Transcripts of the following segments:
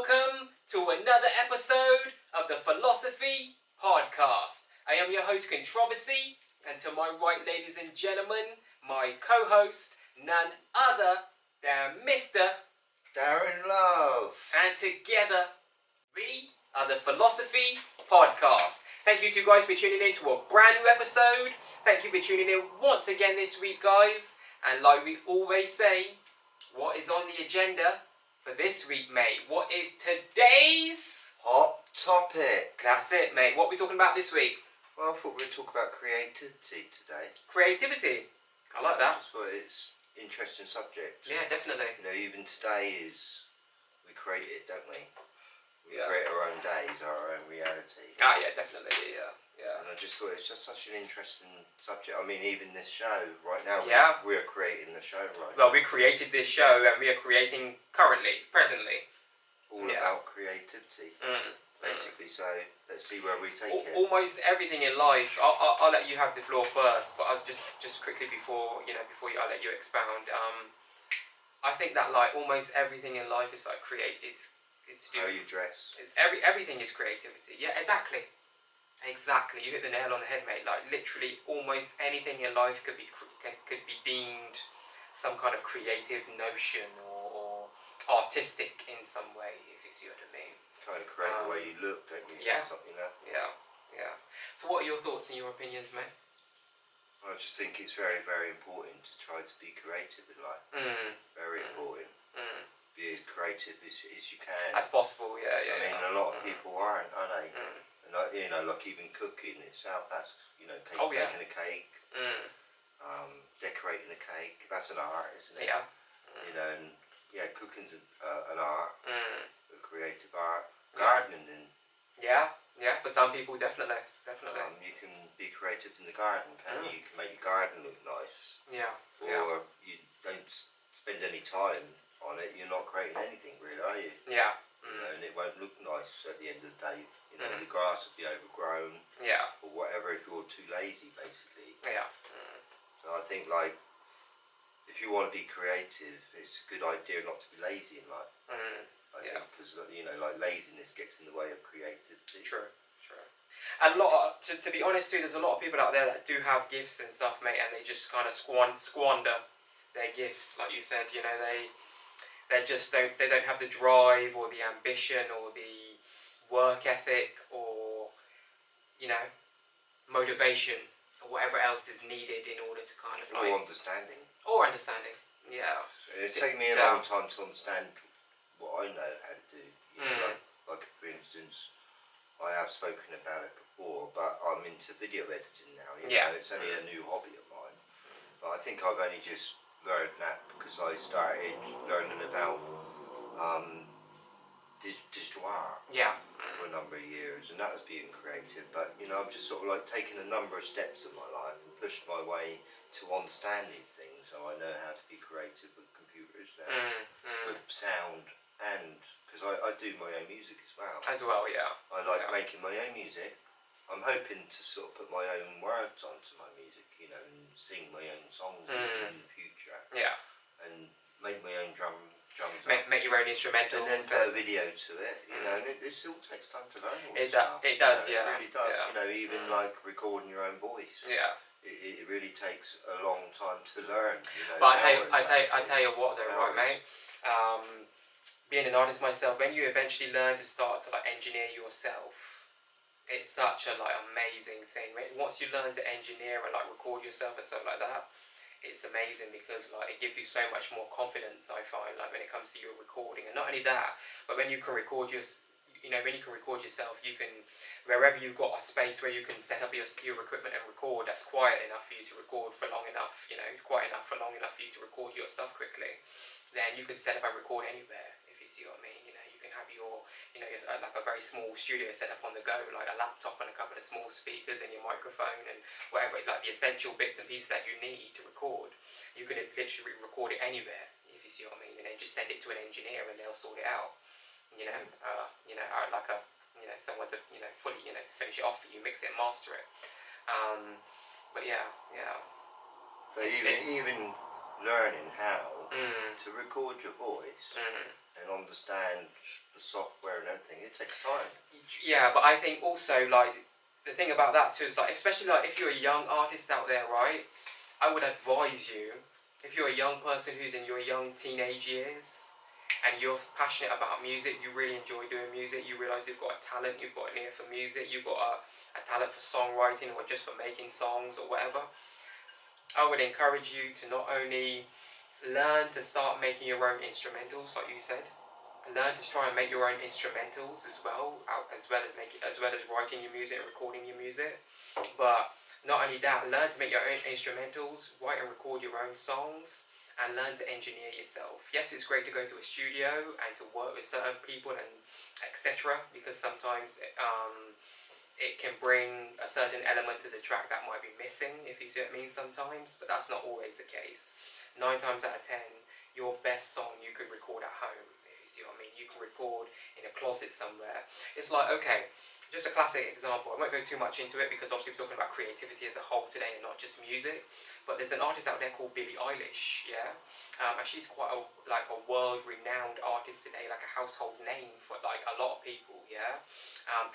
welcome to another episode of the Philosophy Podcast. I am your host, Controversy, and to my right, ladies and gentlemen, my co-host, none other than Mr. Darren Love. And together, we are the Philosophy Podcast. Thank you to you guys for tuning in to a brand new episode. Thank you for tuning in once again this week, guys. And like we always say, what is on the agenda for this week, mate? What is today's hot topic? That's it, mate. What are we talking about this week? Well, I thought we'd talk about creativity today. Creativity. I like that. Well, it's an interesting subject. Yeah, definitely. You know, even today we create it, don't we? We Yeah. create our own days, our own reality. Ah, yeah, definitely. Yeah. And I just thought it's just such an interesting subject. I mean, even this show right now, Yeah. we're creating the show right Well, we created this show and we are creating presently. all about creativity, basically. So let's see where we take it. Almost everything in life. I'll let you have the floor first, but I was just quickly before I let you expound. I think that like almost everything in life is like is to do. How you dress. It's everything is creativity. Yeah, exactly. You hit the nail on the head, mate. Like literally, almost anything in life could be deemed some kind of creative notion or artistic in some way, if you see what I mean. Kind of create the way you look, don't you? Yeah. Something, you know? Yeah. So, what are your thoughts and your opinions, mate? I just think it's very, very important to try to be creative in life. Very important. Be as creative as you can. As possible, yeah. I mean, a lot of people aren't, are they? And like even cooking itself, that's, making a cake, decorating a cake, that's an art, isn't it? Yeah. And cooking's an art, a creative art. Gardening, and Yeah. For some people, definitely. you can be creative in the garden, can't you? You can make your garden look nice. Yeah. Or you don't spend any time on it, you're not creating anything, really, are you? Yeah. And it won't look nice at the end of the day. The grass will be overgrown. Yeah. Or whatever if you're too lazy, basically. Yeah. So I think, like, if you want to be creative, it's a good idea not to be lazy in life. I think, because like laziness gets in the way of creativity. True. And to be honest too, there's a lot of people out there that do have gifts and stuff, mate, and they just kind of squander their gifts, like you said. They don't have the drive or the ambition or the work ethic or motivation or whatever else is needed in order to kind of like understanding. Yeah. It took me a long time to understand what I know how to do. Like for instance, I have spoken about it before, but I'm into video editing now. It's only a new hobby of mine. But I think I've only just learned that because I started learning about digital art for a number of years, and that was being creative. But I've just sort of like taken a number of steps in my life and pushed my way to understand these things, so I know how to be creative with computers now, with sound, and because I do my own music as well. I like making my own music. I'm hoping to sort of put my own words onto my music, and sing my own songs in the future. Yeah. And make my own drums. Make your own instrumentals. And then put a video to it, and it still takes time to learn all this stuff. It does, It really does. Even like recording your own voice. Yeah. It really takes a long time to learn. But I tell you what though, right, mate? Being an artist myself, when you eventually learn to start to like engineer yourself, it's such a like amazing thing. Once you learn to engineer and like record yourself and stuff like that, it's amazing because like it gives you so much more confidence. I find like when it comes to your recording, and not only that, but when you can record yourself, you can wherever you've got a space where you can set up your equipment and record. That's quiet enough for you to record for long enough. Quiet enough for long enough for you to record your stuff quickly. Then you can set up and record anywhere. If you see what I mean, you can have your, like a very small studio set up on the go, like a laptop and a couple of small speakers and your microphone and whatever, like the essential bits and pieces that you need to record. You can literally record it anywhere, if you see what I mean, and then just send it to an engineer and they'll sort it out. Someone to fully to finish it off for you, mix it and master it. But yeah. But even learning how to record your voice and understand the software and everything, it takes time. Yeah, but I think also, like, the thing about that too is, like, especially like if you're a young artist out there, right? I would advise you, if you're a young person who's in your young teenage years and you're passionate about music, you really enjoy doing music, you realise you've got a talent, you've got an ear for music, you've got a talent for songwriting or just for making songs or whatever, I would encourage you to not only learn to start making your own instrumentals, like you said, learn to try and make your own instrumentals as well, as well as writing your music and recording your music. But not only that, learn to make your own instrumentals, write and record your own songs, and learn to engineer yourself. Yes, it's great to go to a studio and to work with certain people and etc. Because sometimes it can bring a certain element to the track that might be missing, if you see what I mean, sometimes. But that's not always the case. 9 times out of 10, your best song you could record at home. You see what I mean? You can record in a closet somewhere. It's like, okay, just a classic example. I won't go too much into it because obviously we're talking about creativity as a whole today and not just music. But there's an artist out there called Billie Eilish, yeah? And she's quite a world-renowned artist today, like a household name for like a lot of people, yeah?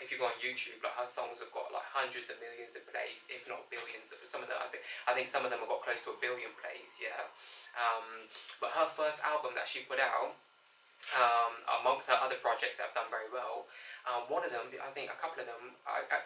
If you go on YouTube, like her songs have got like hundreds of millions of plays, if not billions. Some of them, I think some of them have got close to 1 billion plays, yeah? But her first album that she put out, amongst her other projects that have done very well, one of them, I think a couple of them,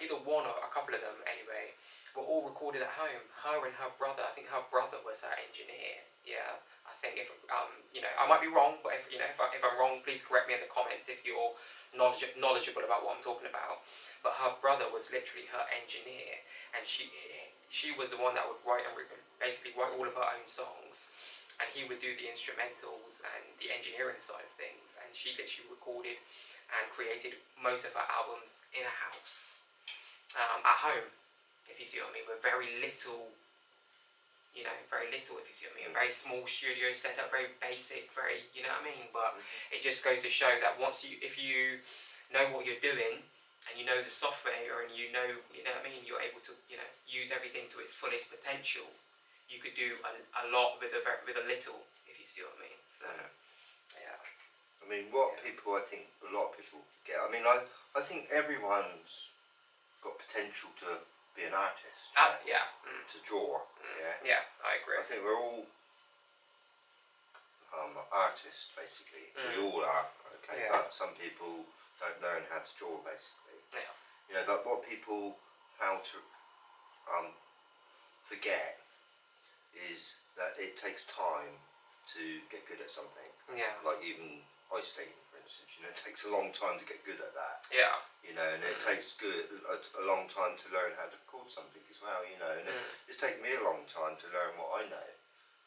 either one or a couple of them anyway, were all recorded at home. Her and her brother, I think her brother was her engineer, yeah. I think if, I might be wrong, but if I'm wrong, please correct me in the comments if you're knowledgeable about what I'm talking about. But her brother was literally her engineer, and she was the one that would basically write all of her own songs. And he would do the instrumentals and the engineering side of things, and she literally recorded and created most of her albums in a house, at home, if you see what I mean, with very little, if you see what I mean, a very small studio setup, very basic, very, you know what I mean, but it just goes to show that if you know what you're doing, and you know the software, and you know what I mean, you're able to, use everything to its fullest potential. You could do a lot with a little, if you see what I mean. So, yeah. I mean, what people, I think a lot of people forget. I mean, I think everyone's got potential to be an artist. Yeah. To draw. Yeah. Yeah, I agree. I think we're all artists, basically. We all are. Okay. Yeah. But some people don't learn how to draw, basically. Yeah. But what people fail to forget is that it takes time to get good at something. Yeah. Like even ice skating, for instance, it takes a long time to get good at that. Yeah. And it takes a long time to learn how to record something as well, and it's taken me a long time to learn what I know,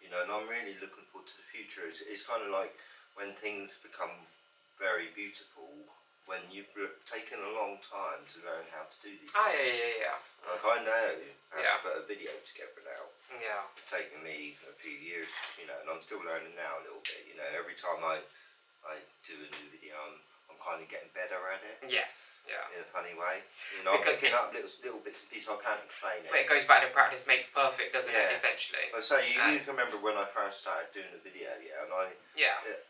and I'm really looking forward to the future. It's kind of like when things become very beautiful, when you've taken a long time to learn how to do these things. Yeah. Like I know how to put a video together now. Yeah. It's taken me a few years, and I'm still learning now a little bit. Every time I do a new video, I'm kind of getting better at it. Yes. Yeah. In a funny way. I'm picking up little bits and pieces. I can't explain it. But it goes back to practice makes perfect, doesn't it? Essentially. Well, so you can remember when I first started doing the video, and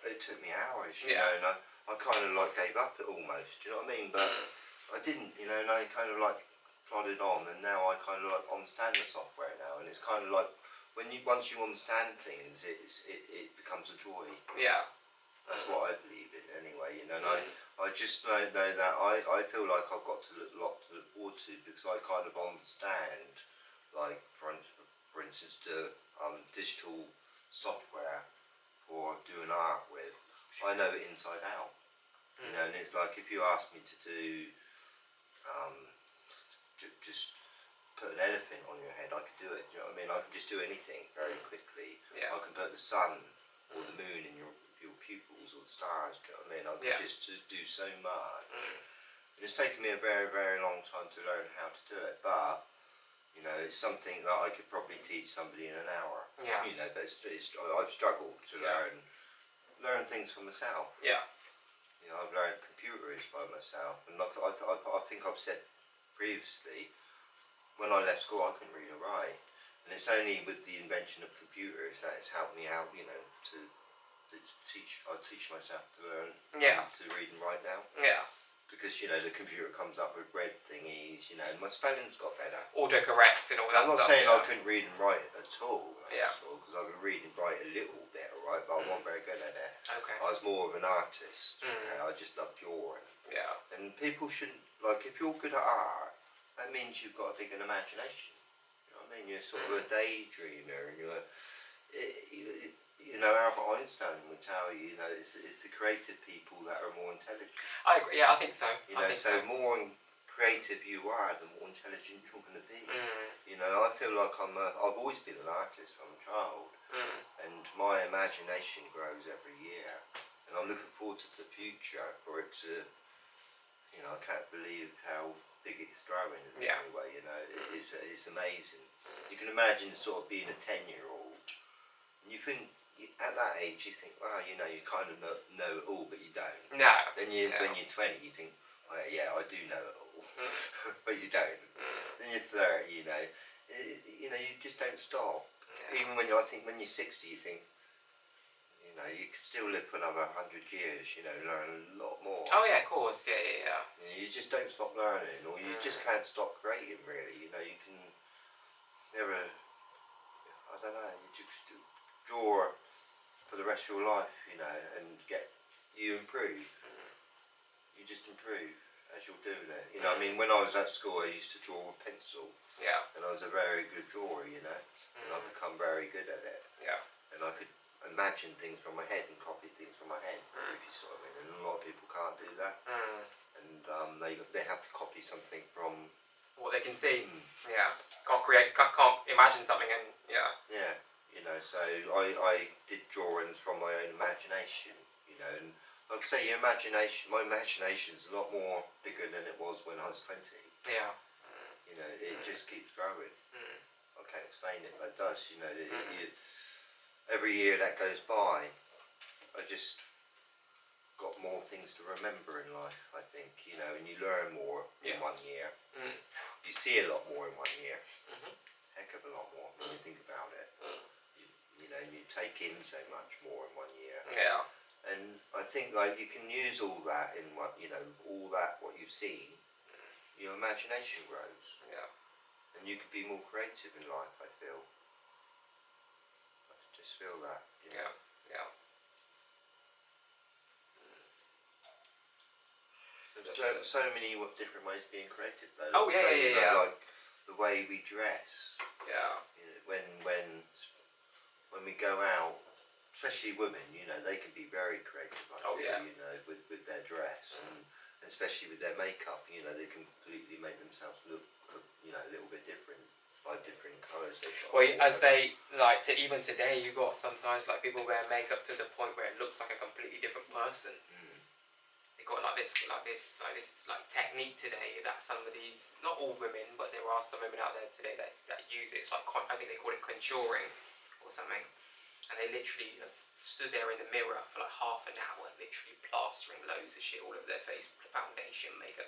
it took me hours, you know, and I kind of like gave up it almost. Do you know what I mean? But I didn't, and I kind of like plodded on, and now I kind of like understand the software now, and it's kind of like once you understand things, it becomes a joy. Yeah. That's what I believe in anyway, and I just know that I feel like I've got a lot to look forward to because I kind of understand, like for instance, the digital software for doing art with. I know it inside out, and it's like if you ask me to do just put an elephant on your head, I could do it. Do you know what I mean? I can just do anything very quickly. Yeah. I can put the sun or the moon in your pupils or the stars. Do you know what I mean? I can just do so much. And it's taken me a very, very long time to learn how to do it, but it's something that I could probably teach somebody in an hour. Yeah. But I've struggled to learn things for myself. Yeah. I've learned computers by myself, and like I think I've said previously, when I left school I couldn't read or write, and it's only with the invention of computers that it's helped me out, to I teach myself to learn to read and write now. Yeah. Because, you know, the computer comes up with red thingies, you know, and my spelling's got better. Autocorrect and all that stuff. I'm not saying I couldn't read and write at all. Yeah. Because I can read and write a little bit, alright, but I wasn't very good at it. Okay. I was more of an artist. Okay? I just love drawing. Yeah. And people shouldn't, like, if you're good at art, that means you've got a big imagination. You know what I mean? You're sort of a daydreamer, and you know, Albert Einstein would tell you, you know, it's the creative people that are more intelligent. I agree. Yeah, I think so. You know, so more creative you are, the more intelligent you're going to be. You know, I feel like I've always been an artist from a child, and my imagination grows every year, and I'm looking forward to the future for it to, you know, I can't believe how big it's growing anyway, you know, it's amazing. You can imagine sort of being a 10-year-old, and you think, at that age you think, well, you know, you kind of know it all, but you don't. No. Then when you're 20, you think, oh, yeah, I do know it all, but you don't. Then you're 30, you know, you just don't stop. Even when I think when you're 60, you think, you know, you could still live for another 100 years, you know, learn a lot more. Oh yeah, of course, yeah. You just don't stop learning, or you just can't stop creating, really. You know, you can never, I don't know, you just draw for the rest of your life, you know, and you improve. You just improve as you're doing it. You know, I mean, when I was at school, I used to draw with pencil. Yeah. And I was a very good drawer, you know, and I've become very good at it. Yeah. And I could imagine things from my head and copy things from my head, if you sort of mean. And a lot of people can't do that. And they have to copy something from what they can see. Yeah. Can't imagine something and Yeah. You know, so I did drawings from my own imagination, you know, and like I say, my imagination's a lot more bigger than it was when I was 20. Yeah. You know, it just keeps growing. I can't explain it, but it does, you know. Every year that goes by, I just got more things to remember in life, I think, you know, and you learn more in 1 year. You see a lot more in 1 year. Heck of a lot more when you think about it. You know, you take in so much more in 1 year. Yeah. And I think, like, you can use all that in what, you know, what you've seen, your imagination grows. Yeah. And you can be more creative in life, I feel. I just feel that. You know? Yeah. So many different ways of being creative, though. Oh, yeah, you know, like the way we dress. Yeah. You know, when we go out, especially women, you know, they can be very creative. You know, with their dress, and especially with their makeup. You know, they can completely make themselves look, you know, a little bit different by different colours. Well, I say, like, even today, you got sometimes like people wear makeup to the point where it looks like a completely different person. They've got like this technique today that some of these, not all women, but there are some women out there today that use it. It's like, I think they call it contouring or something. And they literally stood there in the mirror for like half an hour, literally plastering loads of shit all over their face, foundation, makeup.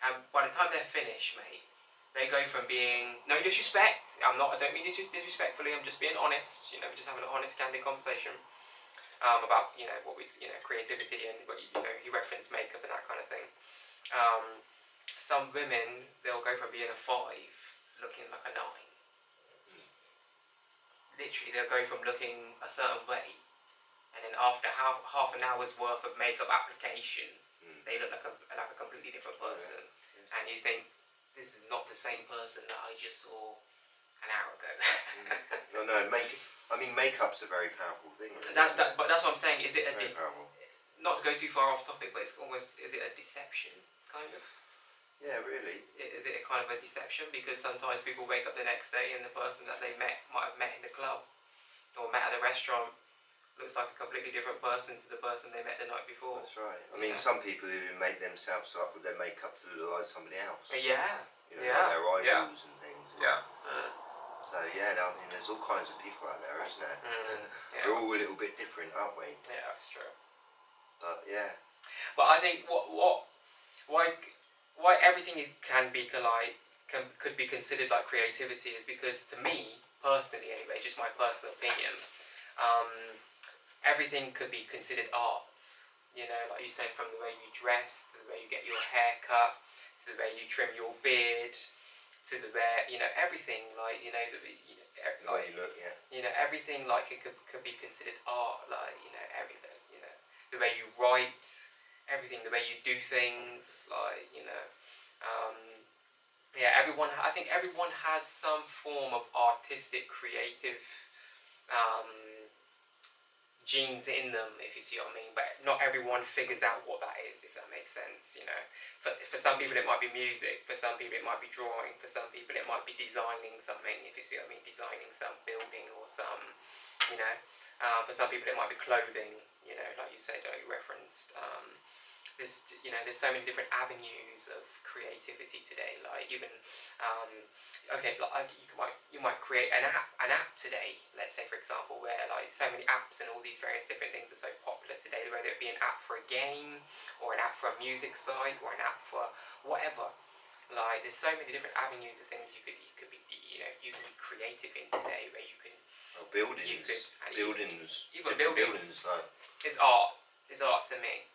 And by the time they're finished, mate, they go from being, no disrespect, I don't mean this disrespectfully, I'm just being honest, you know, we're just having an honest, candid conversation about, you know, creativity and what, you know, you reference makeup and that kind of thing. Some women, they'll go from being a 5 to looking like a 9. Literally, they'll go from looking a certain way, and then after half an hour's worth of makeup application, they look like a completely different person. And you think, this is not the same person that I just saw an hour ago. No, makeup's a very powerful thing. Really, but that's what I'm saying. Is it not to go too far off topic, but it's almost, is it a deception, kind of? Yeah, really. Is it a kind of a deception? Because sometimes people wake up the next day and the person that they might have met in the club or met at the restaurant looks like a completely different person to the person they met the night before. That's right. I mean, some people even make themselves up with their makeup to look like somebody else. Yeah. You know, like their eyeballs and things. Yeah. So, yeah, I mean, there's all kinds of people out there, isn't there? We're all a little bit different, aren't we? Yeah, that's true. But, yeah. But I think why everything could be considered like creativity is because, to me personally anyway, just my personal opinion, everything could be considered art. You know, like you said, from the way you dress, to the way you get your hair cut, to the way you trim your beard, to the way, you know, everything, like, you know, The way you look, yeah. you know, everything, like, it could be considered art, like, you know, everything, you know, the way you write, everything, the way you do things, like, you know, yeah, I think everyone has some form of artistic, creative, genes in them, if you see what I mean, but not everyone figures out what that is, if that makes sense, you know. For some people it might be music, for some people it might be drawing, for some people it might be designing something, if you see what I mean, designing some building or some, you know, for some people it might be clothing, you know, like you said, like you referenced, there's so many different avenues of creativity today, like even, okay, like you might create an app today, let's say, for example, where like so many apps and all these various different things are so popular today, whether it be an app for a game, or an app for a music site, or an app for whatever. Like, there's so many different avenues of things you can be creative in today, where you can buildings, even buildings like it's art. It's art to me.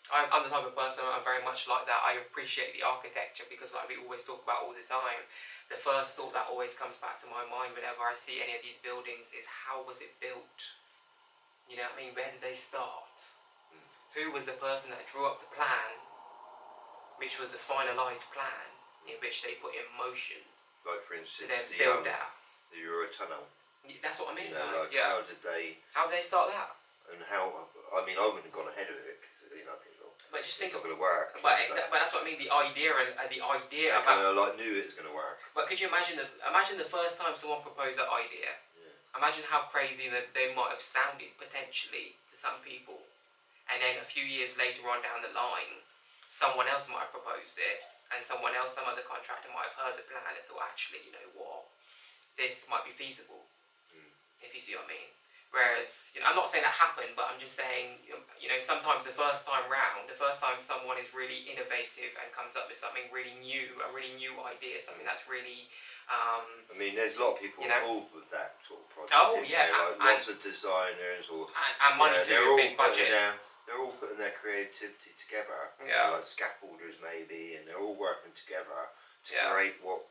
I'm the type of person, I'm very much like that. I appreciate the architecture, because like we always talk about all the time, the first thought that always comes back to my mind whenever I see any of these buildings is, how was it built? You know what I mean? Where did they start? Who was the person that drew up the plan, which was the finalised plan, in which they put in motion? Like, for instance, to then build out the Eurotunnel. That's what I mean. You know, like, yeah. how did they start that? And how? I mean, I wouldn't have gone ahead of it, because I think, but just think it's not going to work. But that's what I mean. The idea I kind of like knew it was going to work. But could you imagine the first time someone proposed that idea? Yeah. Imagine how crazy that they might have sounded potentially to some people, and then a few years later on down the line, someone else might have proposed it, and some other contractor might have heard the plan and thought, actually, you know what, this might be feasible. If you see what I mean. Whereas, you know, I'm not saying that happened, but I'm just saying, you know, sometimes the first time someone is really innovative and comes up with something really new, a really new idea, something that's really, I mean, there's a lot of people involved with that sort of project. Oh, yeah. Like lots of designers and money to a big budget. They're all putting their creativity together. Yeah. Like scaffolders maybe, and they're all working together to create what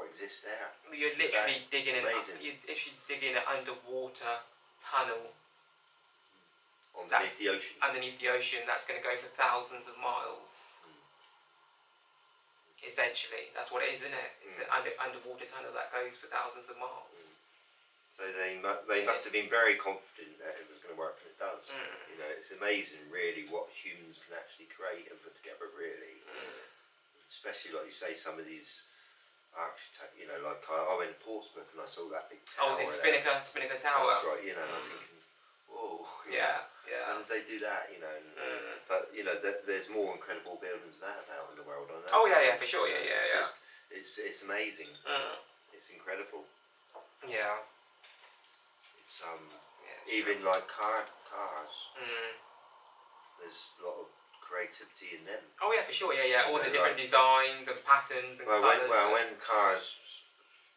exists there. You're literally digging an underwater tunnel underneath the ocean. Underneath the ocean, that's going to go for thousands of miles. Essentially, that's what it is, isn't it? It's an underwater tunnel that goes for thousands of miles. So they must have been very confident that it was going to work, and it does. You know, it's amazing, really, what humans can actually create and put together, really. Especially, like you say, some of these architect, you know, like I went to Portsmouth and I saw that big tower. Oh, this Spinnaker Tower. That's right, you know, and I'm thinking, whoa. Yeah. How did they do that, you know? But, you know, there's more incredible buildings than that out in the world, I know. Oh, yeah, for sure, yeah. It's amazing. It's incredible. Yeah. It's, even like cars. There's a lot of creativity in them. Oh yeah, for sure, yeah. All the different designs and patterns and colours. When cars,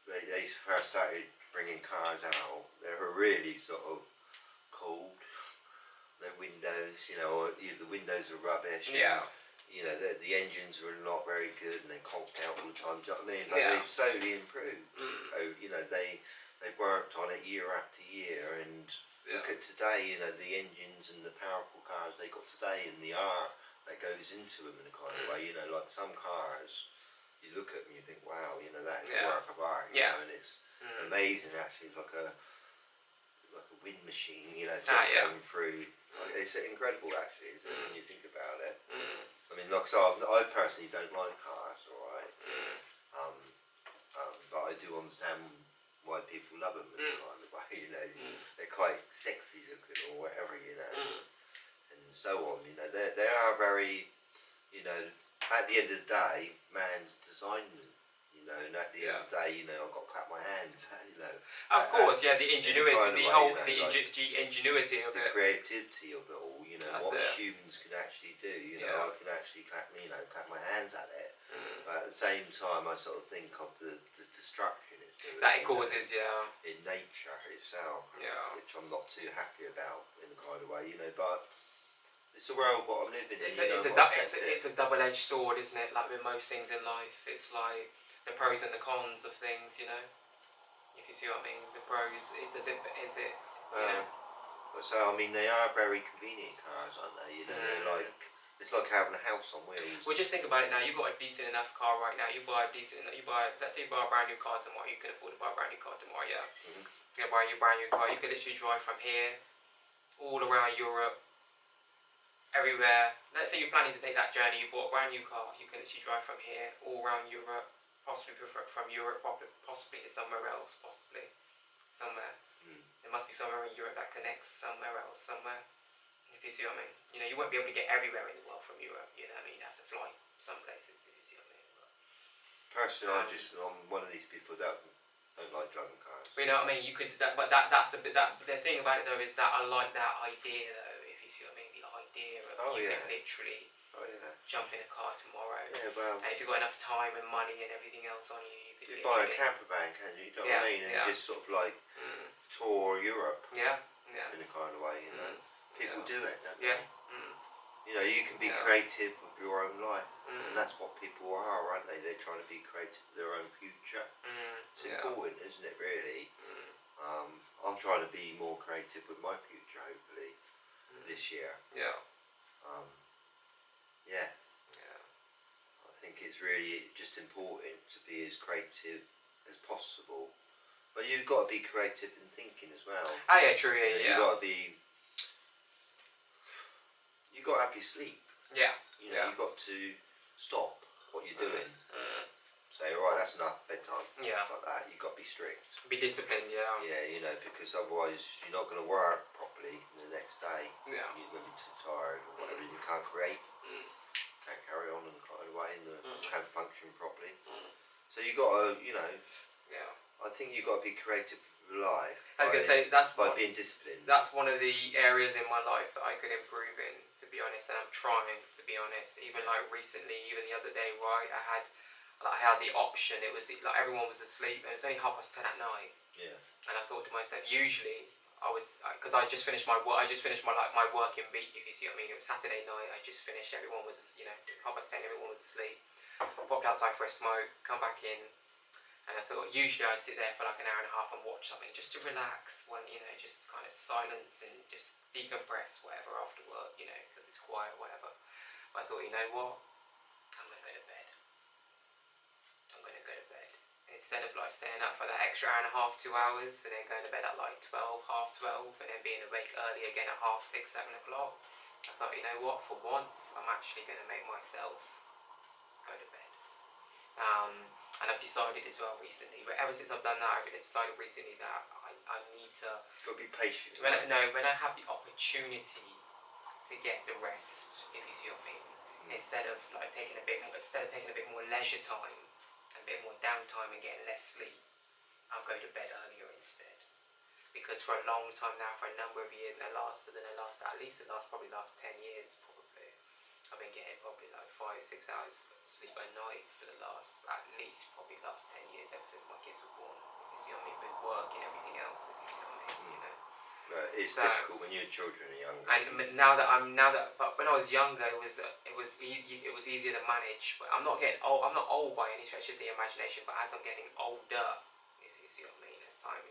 they first started bringing cars out, they were really sort of cold. Their windows, you know, the windows were rubbish. Yeah. And, you know, the engines were not very good, and they conked out all the time. Do you know what I mean? Like, they've slowly improved. You know, they worked on it year after year, and look at today. You know, the engines and the powerful cars they got today, and the art that goes into them in a kind of way, you know, like some cars, you look at them and you think, wow, you know, that is a work of art, you know, and it's amazing actually. It's like a wind machine, you know, going through. It's incredible actually, isn't it, when you think about it. I mean, like, so I personally don't like cars, alright, but I do understand why people love them in a kind of way, you know, they're quite sexy looking or whatever, you know. And so on, you know, they are very, you know, at the end of the day, man's designed them, you know, and at the end of the day, you know, I've got to clap my hands, you know. Of course, the ingenuity, ingenuity of the it. creativity of it all, you know, That's what it. humans can actually do, you know, I can actually clap my hands at it, but at the same time, I sort of think of the destruction it's doing. That it causes, in nature itself, which I'm not too happy about in the kind of way, you know. But it's the world what I'm living in. It's a double-edged sword, isn't it? Like with most things in life, it's like the pros and the cons of things, you know. If you see what I mean, the pros, is it, you know. So I mean, they are very convenient cars, aren't they? You know, they're like, it's like having a house on wheels. Well, just think about it now. You've got a decent enough car right now. Let's say you buy a brand new car tomorrow. You can afford to buy a brand new car tomorrow, yeah. You buy your brand new car. You could literally drive from here all around Europe, everywhere. Let's say you're planning to take that journey. You bought a brand new car. You can literally drive from here all around Europe, possibly from Europe, possibly to somewhere else, possibly somewhere. There must be somewhere in Europe that connects somewhere else, somewhere. If you see what I mean. You know, you won't be able to get everywhere in the world from Europe. You know what I mean? You have to fly some places. If you see what I mean. But, personally, I'm one of these people that don't like driving cars. But you know what I mean? You could, that's the thing about it though is that I like that idea though. If you see what I mean, the idea of you can literally jump in a car tomorrow. Yeah, well. And if you've got enough time and money and everything else on you, you could literally buy a camper van, can you? You know what I mean? And just sort of like tour Europe. Yeah. In a kind of way, you know. People do it, don't they? You know, you can be creative with your own life, and that's what people are, aren't they? They're trying to be creative with their own future. It's important, isn't it, really? I'm trying to be more creative with my future, hopefully, this year. I think it's really just important to be as creative as possible. But you've got to be creative in thinking as well. Oh yeah, true, yeah. You've got to be... You've got to have your sleep. Yeah. You know, you've got to stop what you're doing. Say, right, that's enough, bedtime. Yeah. Like that. You've got to be strict. Be disciplined, yeah. Yeah, you know, because otherwise you're not going to work properly the next day. Yeah. You're going to be too tired or whatever. You can't create. Can't carry on in the kind of way. Can't function properly. So you've got to, you know... Yeah. I think you've got to be creative with life. I was going to say, that's by being disciplined. That's one of the areas in my life that I could improve in, to be honest, and I'm trying, to be honest. Even like recently, even the other day, right, I had the option. It was like everyone was asleep, and it's only 10:30 at night. Yeah. And I thought to myself, usually I would, because I just finished my work. I just finished my working beat. If you see what I mean, it was Saturday night. I just finished. Everyone was, 10:30. Everyone was asleep. I popped outside for a smoke. Come back in. And I thought usually I'd sit there for like an hour and a half and watch something just to relax, when just kind of silence and just decompress, whatever, after work, because it's quiet, whatever. But I thought, you know what, I'm gonna go to bed. Instead of like staying up for that extra hour and a half, 2 hours, and then going to bed at like 12, half 12, and then being awake early again at 6:30, 7 o'clock. I thought, you know what, for once I'm actually gonna make myself go to bed. And I've decided as well recently, but ever since I've done that, I've decided recently that I need to... You've got to be patient. When I have the opportunity to get the rest, if you see what I mean, instead of taking a bit more leisure time, and a bit more downtime and getting less sleep, I'll go to bed earlier instead. Because for a long time now, for a number of years, probably the last 10 years, probably. I've been getting probably like 5-6 hours sleep a night for the last 10 years, ever since my kids were born. You see what I mean? With work and everything else, if you see what I mean, It's difficult when your children are younger. And but when I was younger, it was easier to manage. But I'm not old by any stretch of the imagination. But as I'm getting older, if you see what I mean, as time,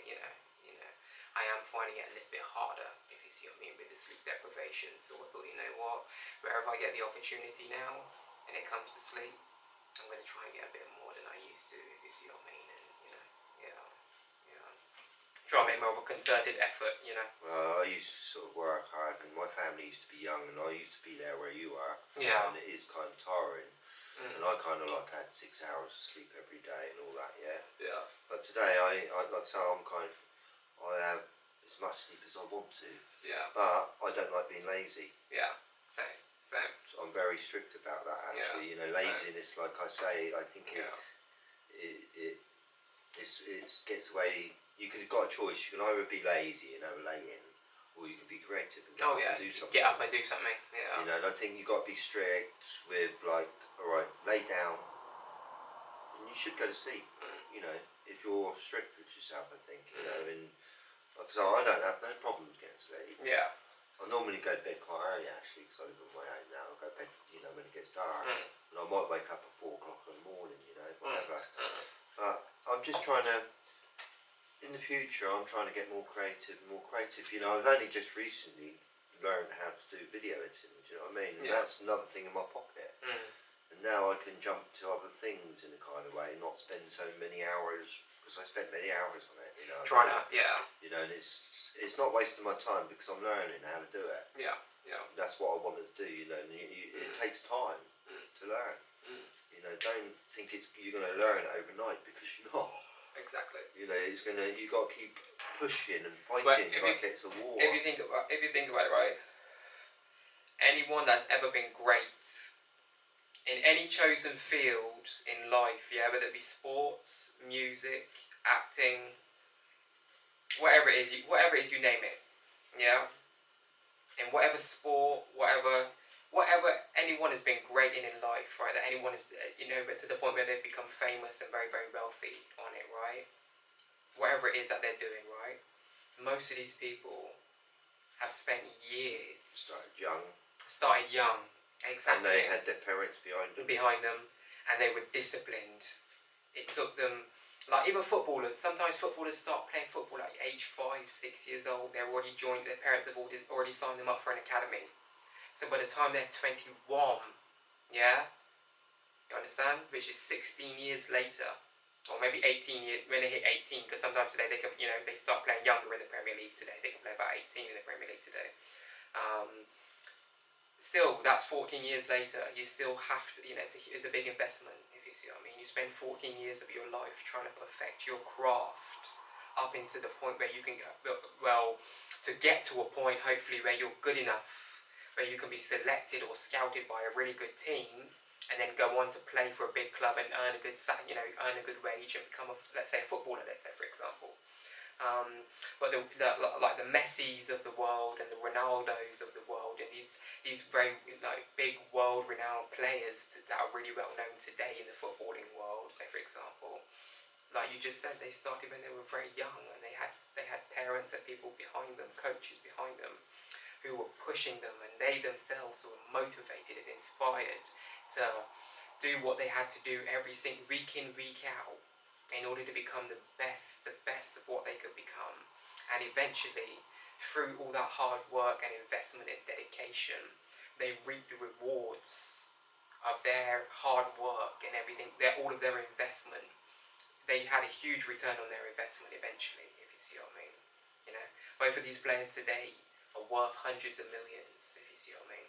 I am finding it a little bit harder, if you see what I mean, with the sleep deprivation. So I thought, you know what, wherever I get the opportunity now, and it comes to sleep, I'm going to try and get a bit more than I used to, if you see what I mean, and, try and make more of a concerted effort, Well, I used to sort of work hard, and my family used to be young, and I used to be there where you are, and it is kind of tiring. And I kind of had 6 hours of sleep every day and all that, Yeah. But today, I have as much sleep as I want to. Yeah. But I don't like being lazy. Yeah. Same. So I'm very strict about that, actually. Yeah. Laziness, like I say, I think it gets away. You could have got a choice. You can either be lazy and have a lay in, or you can be creative and do something. Get up and do something. Yeah. And I think you've got to be strict with alright, lay down, and you should go to sleep. If you're strict with yourself, I think, and so I don't have no problems getting sleep. Yeah. I I normally go to bed quite early actually, because I live on my own now. I go to bed, you know, when it gets dark, and I might wake up at 4 o'clock in the morning, you know, whatever. But I'm just trying to, in the future, I'm trying to get more creative and more creative. You know, I've only just recently learned how to do video editing. Do you know what I mean? And that's another thing in my pocket. And now I can jump to other things in a kind of way, not spend so many hours, because I spent many hours on it, you know. Trying to, You know, and it's not wasting my time because I'm learning how to do it. Yeah. That's what I wanted to do, you know. And it takes time to learn. You know, don't think you're going to learn it overnight, because you're not. Exactly. You know, you got to keep pushing and fighting it's a war. If you think about it, right? Anyone that's ever been great in any chosen field in life, whether it be sports, music, acting, whatever it is you name it, in whatever sport, whatever anyone has been great in life, right? That anyone is, but to the point where they've become famous and very, very wealthy on it, right? Whatever it is that they're doing, right? Most of these people have spent years. Started young. Exactly. And they had their parents behind them. And they were disciplined. It took them, like even footballers. Sometimes footballers start playing football at age 5, 6 years old. They're already joined. Their parents have already signed them up for an academy. So by the time they're 21, you understand? Which is 16 years later, or maybe 18 years when they hit 18. Because sometimes today they can, they start playing younger in the Premier League today. They can play about 18 in the Premier League today. Still, that's 14 years later. You still have to, it's a big investment, if you see what I mean. You spend 14 years of your life trying to perfect your craft up into the point where you can, to get to a point, hopefully, where you're good enough, where you can be selected or scouted by a really good team, and then go on to play for a big club and earn a good, earn a good wage and become let's say a footballer, for example. But like the Messis of the world and the Ronaldos of the world and these very big world-renowned players that are really well known today in the footballing world. Say for example, like you just said, they started when they were very young and they had parents and people behind them, coaches behind them, who were pushing them, and they themselves were motivated and inspired to do what they had to do every single week in, week out, in order to become the best of what they could become. And eventually, through all that hard work and investment and dedication, they reap the rewards of their hard work and everything, all of their investment. They had a huge return on their investment eventually, if you see what I mean. Both of these players today are worth hundreds of millions, if you see what I mean.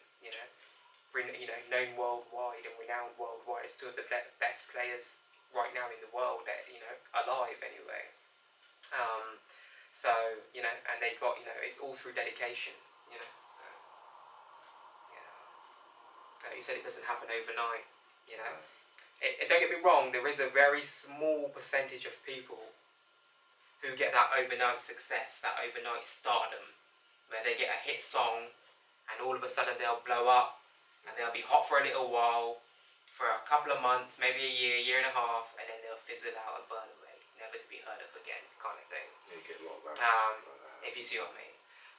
Known worldwide and renowned worldwide as two of the best players right now in the world, that alive anyway. And they got, it's all through dedication. So you said it doesn't happen overnight. Don't get me wrong, there is a very small percentage of people who get that overnight success, that overnight stardom, where they get a hit song and all of a sudden they'll blow up and they'll be hot for a little while, for a couple of months, maybe a year and a half, and then they'll fizzle out and burn away, never to be heard of again, kind of thing. You get a lot of if you see what I mean.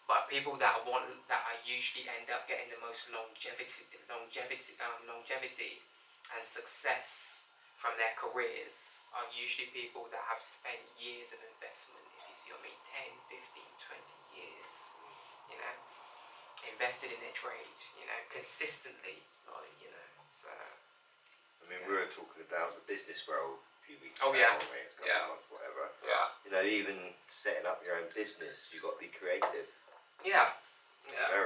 But people that I usually end up getting the most longevity and success from their careers are usually people that have spent years of investment, if you see what I mean, 10, 15, 20 years, invested in their trade, consistently, so. I mean, we were talking about the business world a few weeks ago, months, whatever. Yeah. Even setting up your own business, you've got to be creative. Yeah. Very